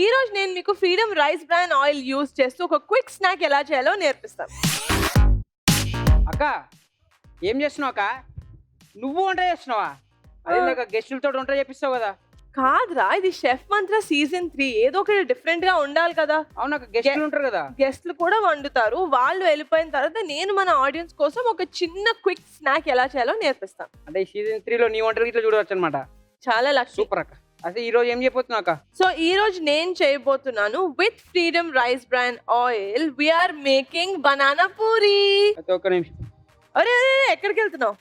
ఈ రోజు నేను మీకు freedom rice bran oil use చేస్తూ ఒక క్విక్ స్నాక్ ఎలా చేయాలో నేర్పిస్తాను. అక్క ఏం చేస్తున్నావు అక్క? నువ్వు వంట చేస్తున్నావా? అదే గెస్టులతో వంట చేపిస్తావు కదా? కాదురా, ఇది షెఫ్ మంత్ర సీజన్ 3. ఏదో ఒకటి డిఫరెంట్ గా ఉండాలి కదా. అవును అక్క, గెస్టులు ఉంటారు కదా. గెస్ట్లు కూడా వండుతారు. వాళ్ళు వెళ్ళిపోయిన తర్వాత నేను మన ఆడియన్స్ కోసం ఒక చిన్న క్విక్ స్నాక్ ఎలా చేయాలో నేర్పిస్తాను. అంటే ఈ సీజన్ 3 లో నీ వంటలు ఇట్లా చూడవచ్చు అనమాట. చాలా లక్కీ. సూపర్ అక్క. అసలు ఈ రోజు ఏం చేయబోతున్నావు అక్క? సో ఈ రోజు నేను చేయబోతున్నాను with Freedom rice bran oil we are making banana puri. అయితే ఒక్క నిమిషం. అరే అరే ఎక్కడికి వెళ్తున్నావు?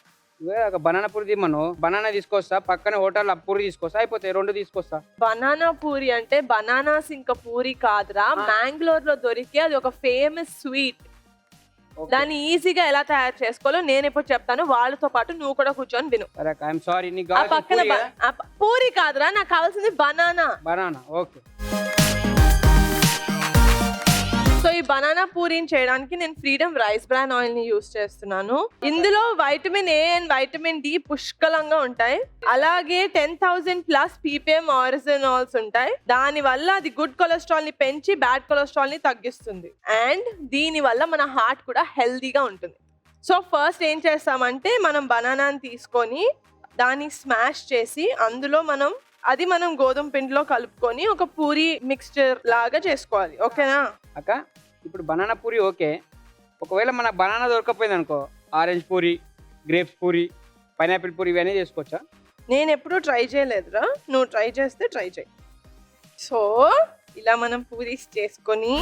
ఒక బనానా పూరి తీమను. బనానా తీసుకొస్తా, పక్కన హోటల్ పూరి తీసుకొస్తా, అయిపోతాయి. 2 తీసుకొస్తా. బనానా పూరి అంటే బనానాస్ ఇంకా పూరి కాదురా, మ్యాంగ్లూర్ లో దొరికే అది ఒక ఫేమస్ స్వీట్. దాన్ని ఈజీగా ఎలా తయారు చేసుకోవాలో నేను ఇప్పుడు చెప్తాను. వాళ్ళతో పాటు నువ్వు కూడా కూర్చొని విను. పూరి కాదురా, నాకు కావాల్సింది బనానా. Banana, okay. సో ఈ బనానా పూరిని చేయడానికి నేను ఫ్రీడమ్ రైస్ బ్రాన్ ఆయిల్ ని యూస్ చేస్తున్నాను. ఇందులో vitamin A and vitamin D పుష్కలంగా ఉంటాయి. అలాగే 10,000+ ppm ఆరిజినాల్స్ ఉంటాయి. దాని వల్ల అది గుడ్ కొలెస్ట్రాల్ ని పెంచి బ్యాడ్ కొలెస్ట్రాల్ ని తగ్గిస్తుంది. అండ్ దీని వల్ల మన హార్ట్ కూడా హెల్దీగా ఉంటుంది. సో ఫస్ట్ ఏం చేస్తామంటే మనం బనానాని తీసుకొని దాన్ని స్మాష్ చేసి అందులో మనం గోధుమ పిండిలో కలుపుకొని ఒక పూరి మిక్స్చర్ లాగా చేసుకోవాలి. ఓకేనా అక్క? ఇప్పుడు బనానా పూరి ఓకే. ఒకవేళ మన బనానా దొరకపోయింది అనుకో, orange puri, grapes puri, pineapple puri ఇవన్నీ చేసుకోవచ్చా? నేను ఎప్పుడూ ట్రై చేయలేదురా, నువ్వు ట్రై చేస్తే ట్రై చేయి. సో ఇలా మనం పూరీస్ చేసుకొని,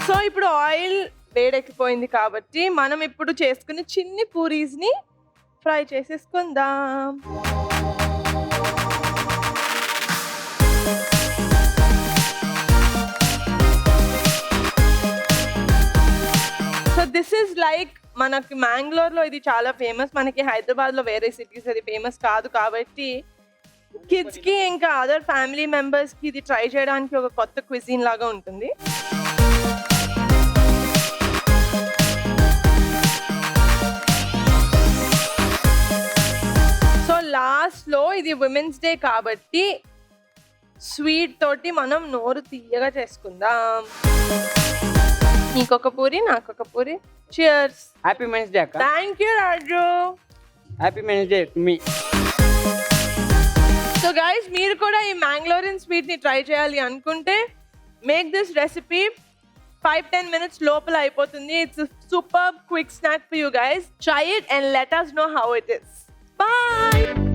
సో ఇప్పుడు ఆయిల్ వేడెక్కిపోయింది కాబట్టి మనం ఇప్పుడు చేసుకునే చిన్ని పూరీస్ని ఫ్రై చేసేసుకుందాం. సో దిస్ ఈజ్ లైక్ మనకి మ్యాంగ్లూర్ లో ఇది చాలా ఫేమస్. మనకి హైదరాబాద్ లో వేరే సిటీస్ అది ఫేమస్ కాదు కాబట్టి కిడ్స్ కి ఇంకా అదర్ ఫ్యామిలీ మెంబర్స్ కి ఇది ట్రై చేయడానికి ఒక కొత్త క్విజిన్ లాగా ఉంటుంది. సో లాస్ట్ లో ఇది విమెన్స్ డే కాబట్టి స్వీట్ తోటి మనం నోరు తీయగా చేసుకుందాం. నీకొక పూరి, నాకొక puri. Cheers. Happy men's day అక్క. Thank you Raju. Happy men's day to మీ. సో గైస్, మీరు కూడా ఈ మ్యాంగ్లోరియన్ స్వీట్ ని ట్రై చేయాలి అనుకుంటే మేక్ దిస్ రెసిపీ. 5-10 minutes లోపల అయిపోతుంది. It's super quick snack for you guys. Try it and let us know how it is. Bye.